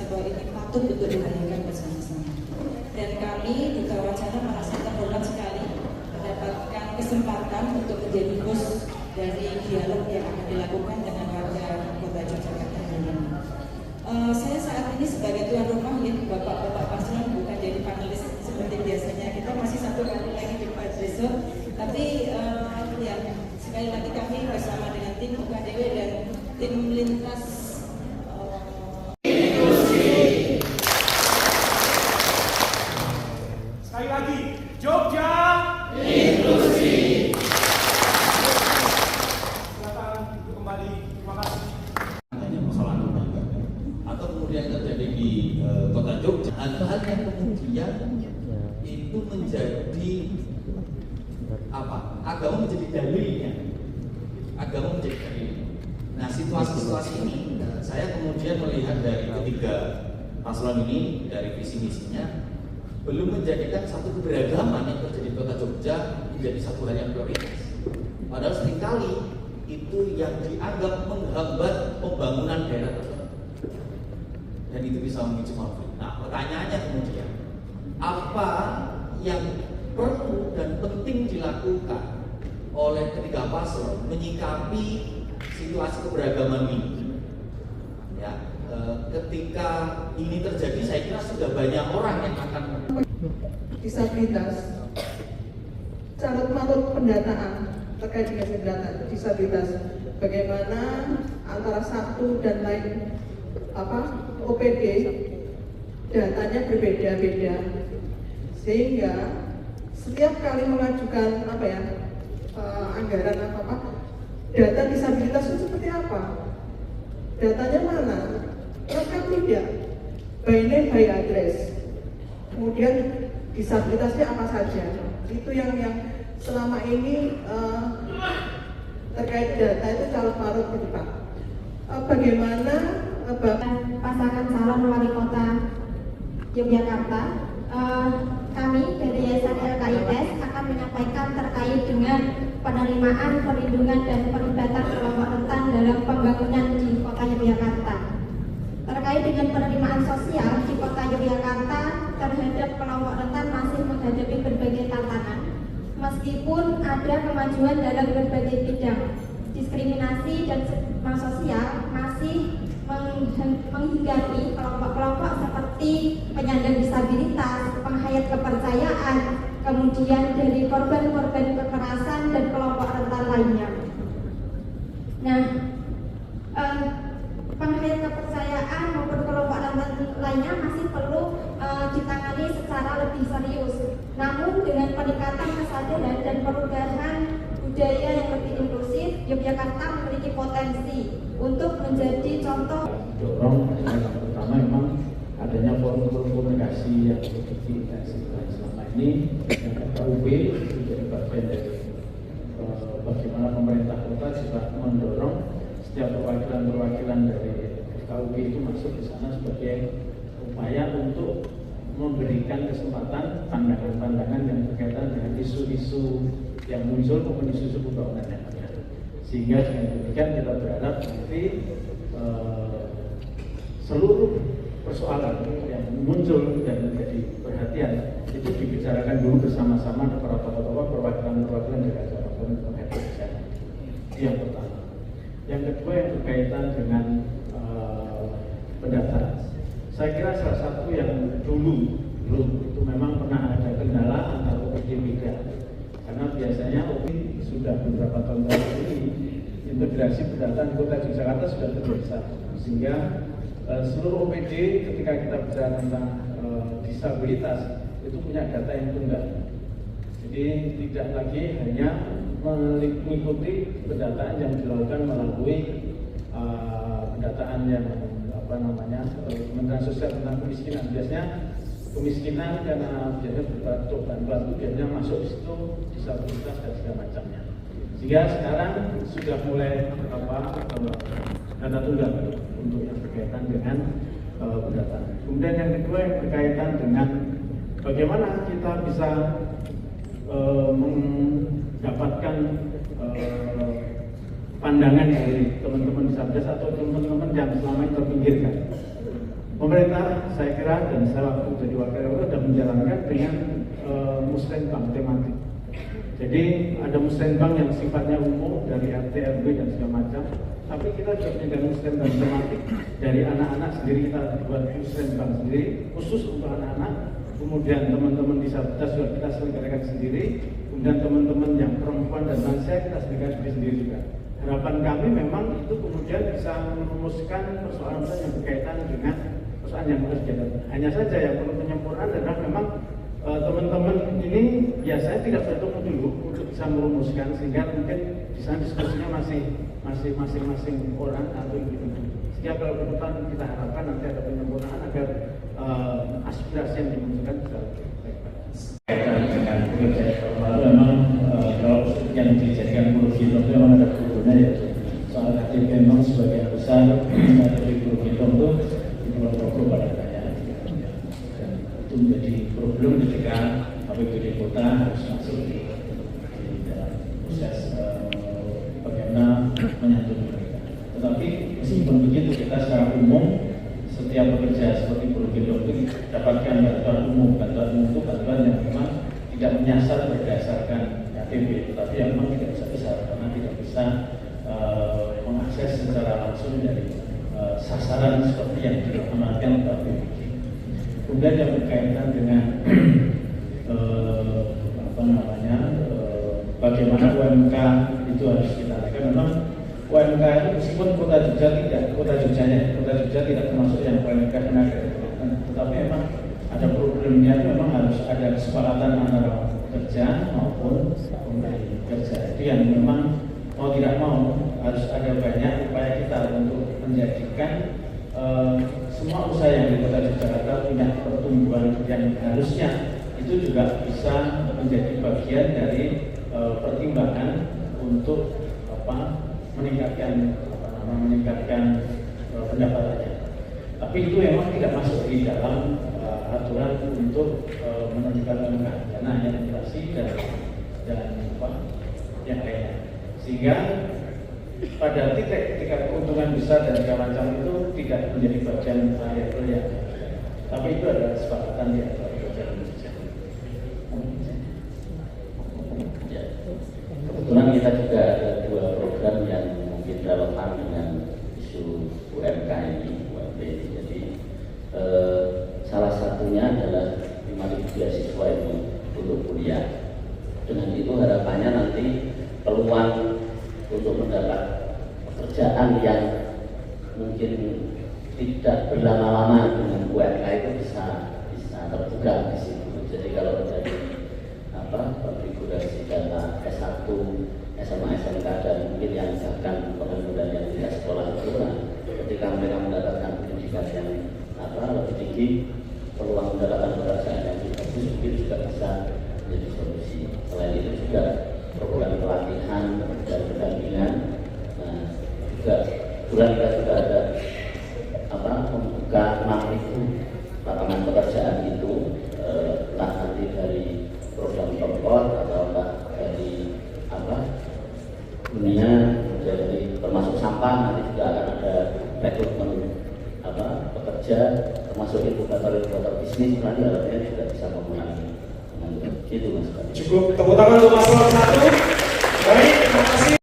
bahwa ini patut untuk dilakukan bersama-sama. Dan kami Duta Wacana merasa terhormat sekali mendapatkan kesempatan untuk menjadi host dari dialog yang akan dilakukan dengan warga Kota Yogyakarta ini. Saya saat ini sebagai tuan rumah, ya, Bapak-bapak paslon bukan jadi panelis seperti biasanya. Kita masih satu kali lagi di Pak besok. Tapi ya sekali lagi kami bersama dengan tim UKDW dan tim lintas sekali lagi Jogja inklusi. silakan kembali. Terima kasih. Hanya persoalan atau kemudian terjadi di Kota Jogja, hal-hal yang kemudian itu menjadi apa? Agama menjadi dalilnya. Agama menjadi dalilnya. Nah, situasi-situasi ini saya kemudian melihat dari ketiga paslon ini, dari visi misinya belum menjadikan satu keberagaman yang terjadi di Kota Jogja menjadi satu hal yang prioritas. Padahal seringkali itu yang dianggap menghambat pembangunan daerah tersebut, dan itu bisa memicu konflik. Nah, pertanyaannya kemudian, apa yang perlu dan penting dilakukan oleh ketiga paslon menyikapi situasi keberagaman ini? Ya, ketika ini terjadi, saya kira sudah banyak orang yang akan disabilitas, carut marut pendataan terkait dengan disabilitas, bagaimana antara satu dan lain OPD datanya berbeda-beda, sehingga setiap kali mengajukan anggaran data disabilitas itu seperti apa, datanya mana, lengkap tidak, by name by address, kemudian disabilitasnya apa saja. Itu yang selama ini terkait data itu carut marut gitu Pak. Bagaimana pasangan calon wali kota Yogyakarta, kami dari Yayasan LKIS akan menyampaikan terkait dengan penerimaan, perlindungan dan pelibatan kelompok rentan dalam pembangunan di Kota Yogyakarta. Terkait dengan penerimaan sosial di Kota Yogyakarta terhadap kelompok rentan masih menghadapi berbagai tantangan, meskipun ada kemajuan dalam berbagai bidang. Diskriminasi dan stigma sosial masih menghinggapi kelompok-kelompok seperti penyandang disabilitas, penghayat kepercayaan, kemudian dari korban-korban kekerasan dan kelompok rentan lainnya. Nah, penghayat kepercayaan maupun kelompok rentan lainnya masih perlu ditangani secara lebih serius. Namun dengan peningkatan kesadaran dan perubahan budaya yang lebih inklusif, Yogyakarta memiliki potensi untuk menjadi contoh. Dorong yang pertama memang adanya forum-forum komunikasi yang lebih intensif. Selama ini yang FKUB menjadi bagian dari bagaimana pemerintah kota juga mendorong setiap perwakilan dari FKUB itu masuk di sana sebagai upaya untuk memberikan kesempatan pandangan-pandangan yang berkaitan dengan isu-isu yang muncul maupun isu-isu pembangunan yang ada. Sehingga dengan demikian kita berharap nanti seluruh persoalan yang muncul dan menjadi perhatian itu dibicarakan dulu bersama-sama para tokoh-tokoh perwakilan dari acara forum Indonesia. Itu yang pertama. Yang kedua yang berkaitan dengan pendataan. Saya kira salah satu yang dulu itu memang pernah ada kendala antara OPD beda, karena biasanya OPD sudah beberapa tahun ini integrasi pendataan Kota Yogyakarta sudah terbiasa, sehingga seluruh OPD ketika kita bicara tentang disabilitas itu punya data yang tunggal. Jadi tidak lagi hanya mengikuti pendataan yang dilakukan melalui pendataan yang Kementerian Sosial tentang kemiskinan. Biasanya kemiskinan karena biasanya bantuan itu biasanya masuk di situ disabilitas dan segala macamnya. Sehingga sekarang sudah mulai data tunggal untuk yang berkaitan dengan pendataan. Kemudian yang kedua yang berkaitan dengan bagaimana kita bisa mendapatkan pandangan dari teman-teman disabilitas atau teman-teman yang selama ini terpinggirkan. Pemerintah daerah dan saya waktu jadi wakil rektor sudah menjalankan dengan musrenbang tematik. Jadi ada musrenbang yang sifatnya umum dari RT, RW dan segala macam. Tapi kita juga menyediakan musrenbang tematik dari anak-anak sendiri, kita buat musrenbang sendiri khusus untuk anak-anak. Kemudian teman-teman disabilitas juga kita selenggarakan sendiri. Kemudian teman-teman yang perempuan dan lansia kita selenggarakan sendiri juga. Harapan kami memang itu kemudian bisa merumuskan persoalan-persoalan yang berkaitan dengan persoalan yang harus dihadapi. Hanya saja yang perlu penyempurnaan adalah memang teman-teman ini biasanya tidak bertemu dulu untuk bisa merumuskan, sehingga mungkin di sana diskusinya masih masing-masing orang atau individu. Sehingga kalau kebetulan kita harapkan nanti ada penyempurnaan agar aspirasi yang dimunculkan bisa kaitan dengan pekerjaan formal memang kalau yang dijadikan guru hitung itu memang ada gurunya, ya soal KTP memang sebagian besar dari guru hitung itu diperlukan pada banyak dan itu menjadi problem ketika HPBD kota harus masuk di dalam proses bagaimana menyantuni mereka. Tetapi meskipun begitu, kita secara umum setiap pekerja seperti guru gendong itu dapatkan bantuan umum. Bantuan umum itu bantuan yang memang tidak menyasar berdasarkan KTP, tetapi yang memang tidak bisa besar karena tidak bisa mengakses secara langsung dari sasaran seperti yang diamankan KTP. Kemudian yang berkaitan dengan bagaimana UMK itu harus kita lakukan. Memang UMK itu meskipun kota Jogja tidak termasuk yang UMK tenaga kesehatan, tetapi memang ada problemnya. Memang harus ada kesepakatan antara pekerja maupun pemberi kerja. Itu yang memang mau tidak mau harus ada banyak upaya kita untuk menjadikan semua usaha yang di kota Jakarta punya pertumbuhan yang harusnya itu juga bisa menjadi bagian dari pertimbangan untuk meningkatkan pendapatannya. Tapi itu memang tidak masuk di dalam aturan untuk menentukan UMK, karena hanya inflasi dan yang lainnya. Sehingga pada titik ketika keuntungan besar dan segala macam itu tidak menjadi bagian variabel yang, tapi itu adalah kesepakatan di antara pekerja dan pekerja. Kebetulan kita juga ada dua program yang mungkin relevan dengan isu UMK ini, UMP ini. Jadi salah satunya adalah 5.000 beasiswa itu untuk kuliah. Dengan itu harapannya nanti peluang untuk mendapat pekerjaan yang mungkin tidak berlama-lama dengan UMK itu bisa terbuka di situ. Jadi kalau terjadi konfigurasi data S1, SMA, SMK dan mungkin yang bahkan pengangguran yang tidak sekolah itu, ketika mereka mendapatkan pendidikan yang lebih tinggi, peluang mendapatkan pekerjaan yang lebih bagus mungkin juga bisa menjadi solusi. Selain itu juga program pelatihan dan pendampingan. Nah, juga bulan kita juga ada membuka 6.000 lapangan pekerjaan itu, entah nanti dari program Topkor atau entah dari dunia, dari termasuk sampah. Nanti juga akan ada rekrutmen pekerja, termasuk inkubator bisnis. Nanti harapannya juga bisa memenangi. Gitu Mas. Cukup tepuk tangan untuk paslon 1. Baik, terima kasih.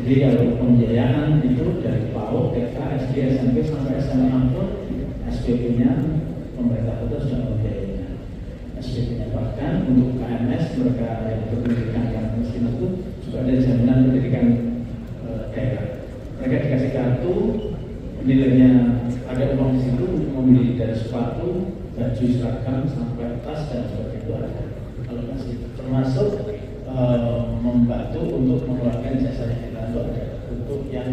Jadi kalau pembiayaan itu dari PAUD, TK, SD, SMP sampai SMA pun SPP-nya pemerintah kota sudah membiayainya. SPP-nya bahkan untuk KMS mereka yang berpendidikan yang miskin itu juga ada jaminan pendidikan daerah. Mereka dikasih kartu, nilainya ada uang di situ untuk membeli dari sepatu, baju, seragam, sampai tas dan sebagainya itu ada. Kalau masih termasuk membantu untuk mengeluarkan jasanya kita itu ada untuk yang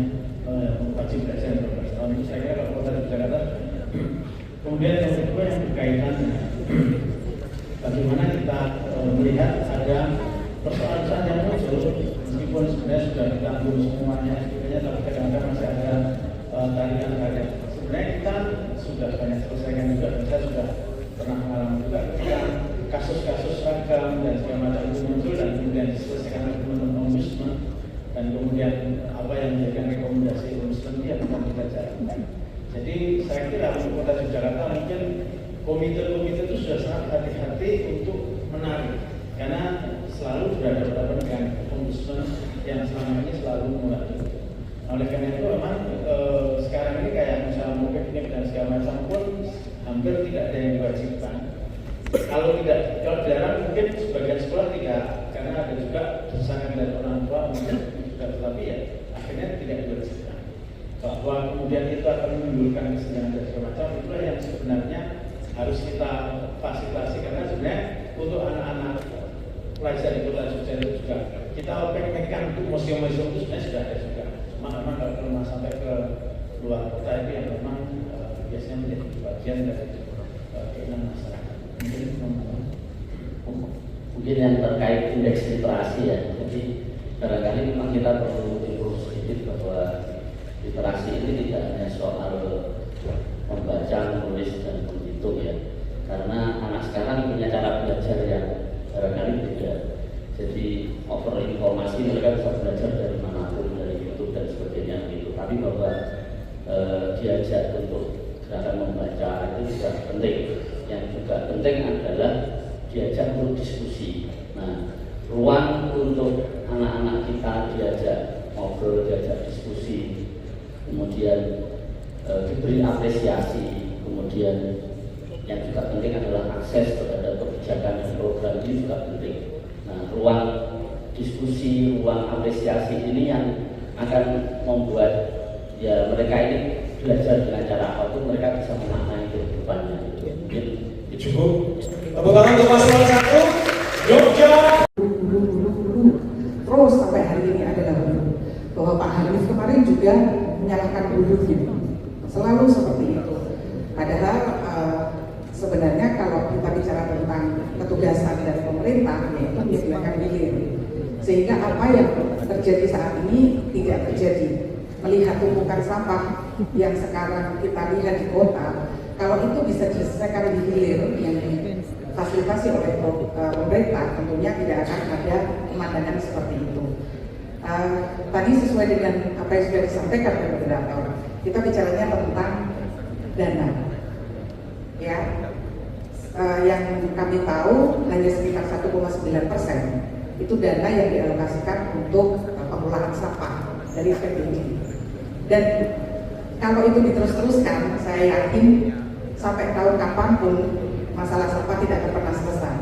wajib belajar 12 tahun itu. Saya kira kalau kota Jakarta. Kemudian yang kedua yang berkaitan dengan bagaimana kita melihat ada persoalan yang muncul meskipun sebenarnya sudah ditanggung semuanya sebetulnya, tapi kadang-kadang masih ada tarikan-tarikan. Sebenarnya kita sudah banyak selesaikan juga, dan saya sudah pernah mengalami juga ketika kasus-kasus seragam dan segala macam itu muncul dan kemudian diselesaikan oleh teman-teman ombudsman, dan kemudian apa yang menjadikan rekomendasi ombudsman itu yang akan kita jalankan. Jadi saya kira untuk Kota Yogyakarta mungkin komite-komite itu sudah sangat hati-hati untuk menarik, karena selalu berada pada penegakan ombudsman yang selama ini selalu mulai. Oleh karena itu memang sekarang ini kayak misalnya mau piknik dan segala macam pun hampir tidak ada yang diwajibkan. Kalau dilarang mungkin sebagian sekolah tidak, karena ada juga desakan dari orang tua mungkin juga, tetapi ya akhirnya tidak diwajibkan. Bahwa kemudian itu akan menimbulkan kesenjangan dan segala macam, itulah yang sebenarnya harus kita fasilitasi, karena sebenarnya untuk anak-anak pelajar di Kota Jogja itu juga kita pengenkan untuk museum-museum itu sebenarnya sudah ada juga. Memang kalau sampai ke luar kota itu yang memang biasanya menjadi bagian dari keinginan masyarakat. Mungkin yang terkait indeks literasi ya, jadi barangkali memang kita perlu diurus sedikit bahwa literasi ini tidak hanya soal membaca, menulis dan menghitung ya, karena anak sekarang punya cara belajar yang barangkali beda. Jadi over informasi mereka bisa belajar dari manapun, dari YouTube dan sebagainya gitu. Tapi bahwa diajak untuk gerakan membaca itu juga penting. Yang juga penting adalah diajak untuk diskusi. Nah, ruang untuk anak-anak kita diajak ngobrol, diajak diskusi, kemudian diberi apresiasi, kemudian yang juga penting adalah akses terhadap kebijakan dan program ini juga penting. Nah, ruang diskusi, ruang apresiasi ini yang akan membuat ya mereka ini belajar dengan cara apa itu mereka bisa memaknai kehidupannya. Cukup. Tepuk tangan untuk paslon 1, Jogja. Terus sampai hari ini adalah bahwa Pak Hanif kemarin juga menyalahkan guru gitu. Selalu seperti itu. Padahal sebenarnya kalau kita bicara tentang ketugasan dari pemerintah, yaitu menyediakan hilir. Sehingga apa yang terjadi saat ini tidak terjadi. Melihat tumpukan sampah yang sekarang kita lihat di kota, kalau itu bisa diselesaikan di hilir yang difasilitasi oleh pemerintah, tentunya tidak akan ada pemandangan seperti itu. Tadi sesuai dengan apa yang sudah disampaikan oleh moderator, kita bicaranya tentang dana. Ya, yang kami tahu hanya sekitar 1,9% itu dana yang dialokasikan untuk pengelolaan sampah dari APBD. Dan kalau itu diterus-teruskan, saya yakin sampai tahun kapanpun masalah sampah tidak akan pernah selesai.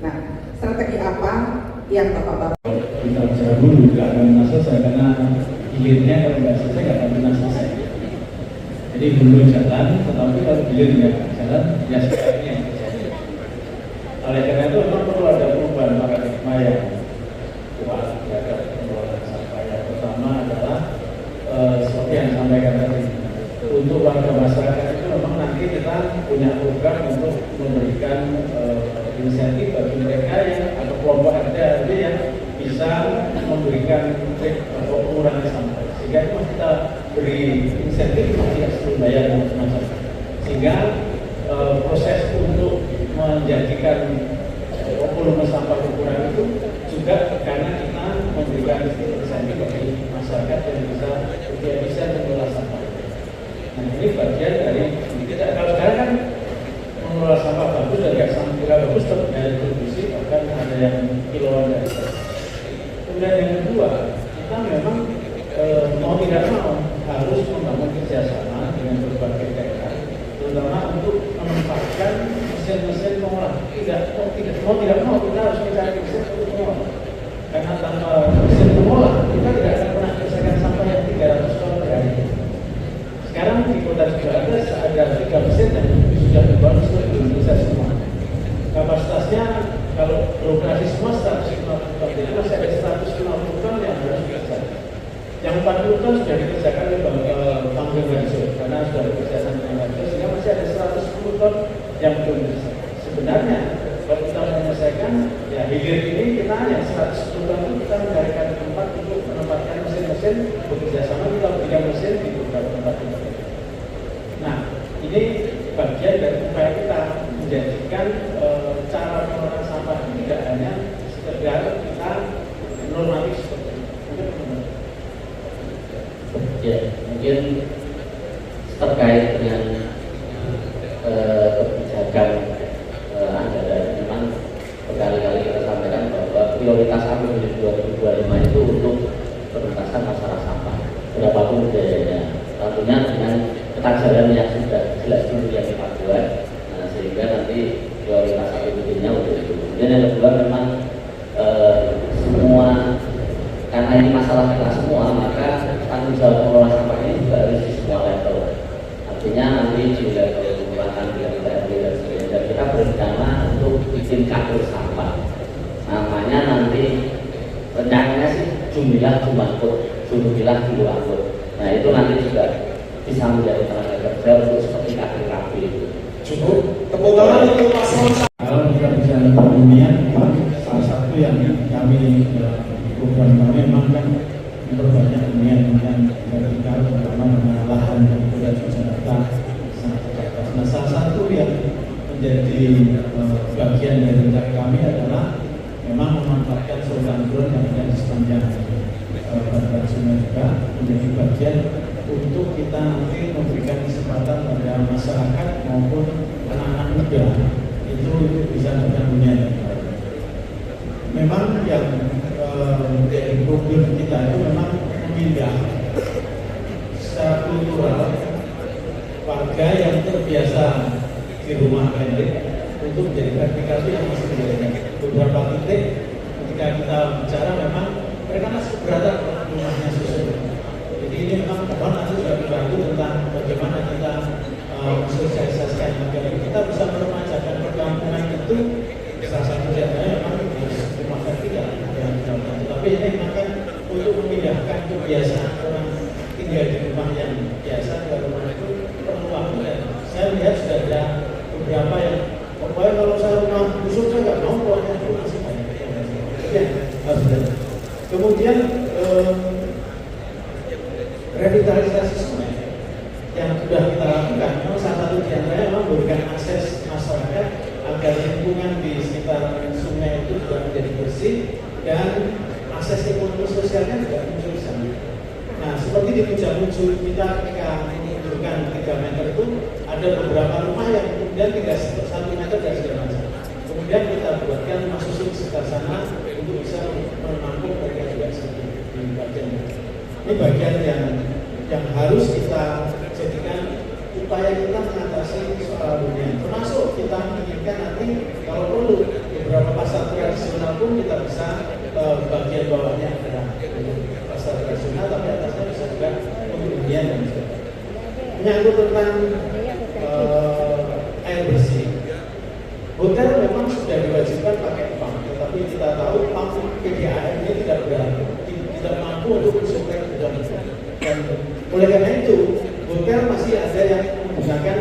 Nah, strategi apa yang Bapak-Bapak? Kita bicara dulu nggak akan pernah selesai, karena hilirnya kalau nggak selesai nggak akan pernah selesai. Jadi dulu jalan, tetapi kalau hilir nggak jalan, ya sekarang yang terjadi. Oleh karena itu memang perlu ada perubahan paradigma yang kuat terhadap pengelolaan sampah. Yang pertama adalah seperti yang disampaikan tadi, untuk warga masyarakat itu memang nanti kita punya program untuk memberikan insentif bagi mereka yang atau kelompok RT yang bisa memberikan trik atau pengurangan sampah. Sehingga itu kita beri insentif tidak perlu bayar macam-macam. Sehingga proses untuk menjadikan volume sampah berkurang itu juga karena kita memberikan insentif bagi masyarakat yang bisa mengelola sampah. Nah, ini bagian dari kita kalau sekarang kan mengelola sampah bagus dan nggak bagus terkait produksi, bahkan ada yang kiloan dari itu. Kemudian yang kedua, kita memang mau tidak mau harus membangun kerjasama dengan berbagai daerah, terutama untuk memanfaatkan mesin-mesin pengolah. Mau tidak mau kita harus mencari mesin untuk mengolah. Karena tanpa mesin pengolah kita tidak akan pernah menyelesaikan sampah yang 300 ton per hari. Sekarang di Kota Jakarta ada 3 mesin yang sudah dibangun seluruh Indonesia semua. Kapasitasnya kalau beroperasi semua 150 ton, jadi masih ada 150 ton yang harus dikerjakan. Yang 40 ton sudah dikerjakan oleh Tanggul Rajo karena sudah dikerjakan dengan Rajo, sehingga masih ada 110 ton yang belum diselesaikan. Sebenarnya kalau kita menyelesaikan ya hilir ini kita yang 110 ton itu kita mencarikan tempat untuk menempatkan mesin-mesin bekerja sama, kita berikan mesin di beberapa tempat. Nah, ini bagian dari upaya kita menjadikan cara pengelolaan sampah ini tidak hanya sekedar kita normatif seperti itu. Ya, mungkin terkait dengan kebijakan anggaran, memang berkali-kali kita sampaikan bahwa prioritas APBD 2025 itu untuk penuntasan masalah sampah berapapun biayanya, tentunya dengan ketajaran yang sudah jelas dulu yang kita buat, sehingga nanti prioritas APBD-nya untuk itu. Kemudian yang kedua, memang semua, karena ini masalah kita semua, maka tanggung jawab pengelola sampah ini juga harus di semua level. Artinya nanti di level kelurahan, di level RT dan sebagainya, dan kita berencana untuk bikin kabel sampah. Namanya nanti rencananya sih jumlah kilo angkut. Nah itu nanti juga bisa menjadi tenaga kerja untuk seperti kabel itu. Cukup. Tepuk tangan untuk paslon. Kalau kita bicara pembunian, salah satu yang kami program kami memang kan memperbanyak hunian vertikal, terutama dengan lahan yang sudah Jakarta sangat terbatas. Nah, salah satu yang menjadi bagian dari rencana kami adalah memang memanfaatkan saluran yang ada di sepanjang badan sungai juga menjadi bagian untuk kita nanti memberikan kesempatan pada masyarakat maupun anak-anak muda itu bisa mendapatkan hunian. Memang yang menjadi problem kita itu memang memindah secara kultural warga yang terbiasa di rumah pendek untuk menjadi vertikal yang masih berbeda. Beberapa titik ketika kita bicara memang mereka masih keberatan rumahnya susun. Jadi ini memang mohon nanti sudah dibantu tentang bagaimana kita mensosialisasikan agar kita bisa meremajakan perkampungan itu. Salah satu caranya memang di rumah vertikal yang dilakukan. Tapi ini memang untuk memindahkan kebiasaan orang tinggal di rumah yang biasa ke rumah itu perlu waktu. Saya lihat sudah ada beberapa yang pokoknya kalau saya rumah busuk saya nggak mau, pokoknya itu masih banyak ya, harus ada. Kemudian revitalisasi sungai yang sudah kita lakukan, memang salah satu di antaranya memang memberikan akses masyarakat agar lingkungan di sekitar sungai itu juga menjadi bersih dan akses ekonomi sosialnya juga muncul di sana. Nah, seperti di muncul kita ketika menunjukkan 3 meter itu ada beberapa rumah yang kemudian tinggal 1 meter dan segala macam. Kemudian kita buatkan rumah susun di sekitar sana untuk bisa menampung mereka juga di bagian ini. Ini bagian yang harus kita jadikan upaya kita mengatasi soal hunian. Termasuk kita menginginkan nanti kalau perlu beberapa pasar tradisional pun kita bisa bagian bawahnya adalah pasar tradisional, tapi atasnya bisa juga untuk hunian dan sebagainya. Menyangkut tentang air bersih, hotel memang sudah diwajibkan pakai pump, tetapi kita tahu pump PDAM ini tidak mampu untuk mensuplai kebutuhan itu. Dan oleh karena itu, hotel masih ada yang menggunakan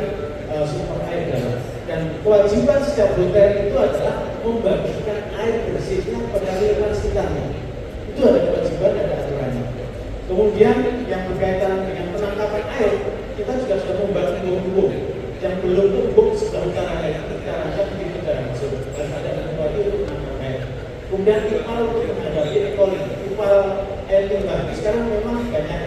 sumber air dalam. Dan kewajiban setiap hotel itu adalah membagikan air bersihnya pada lingkungan sekitarnya. Itu ada kewajiban, ada aturannya. Kemudian yang berkaitan dengan penangkapan air, kita juga sudah membangun embung-embung yang belum embung sebelah utara air. Kita rancang begitu dalam masuk dan ada embung itu untuk menangkap air. Kemudian ipal untuk menghadapi E. coli, ipal air limbah. Sekarang memang banyak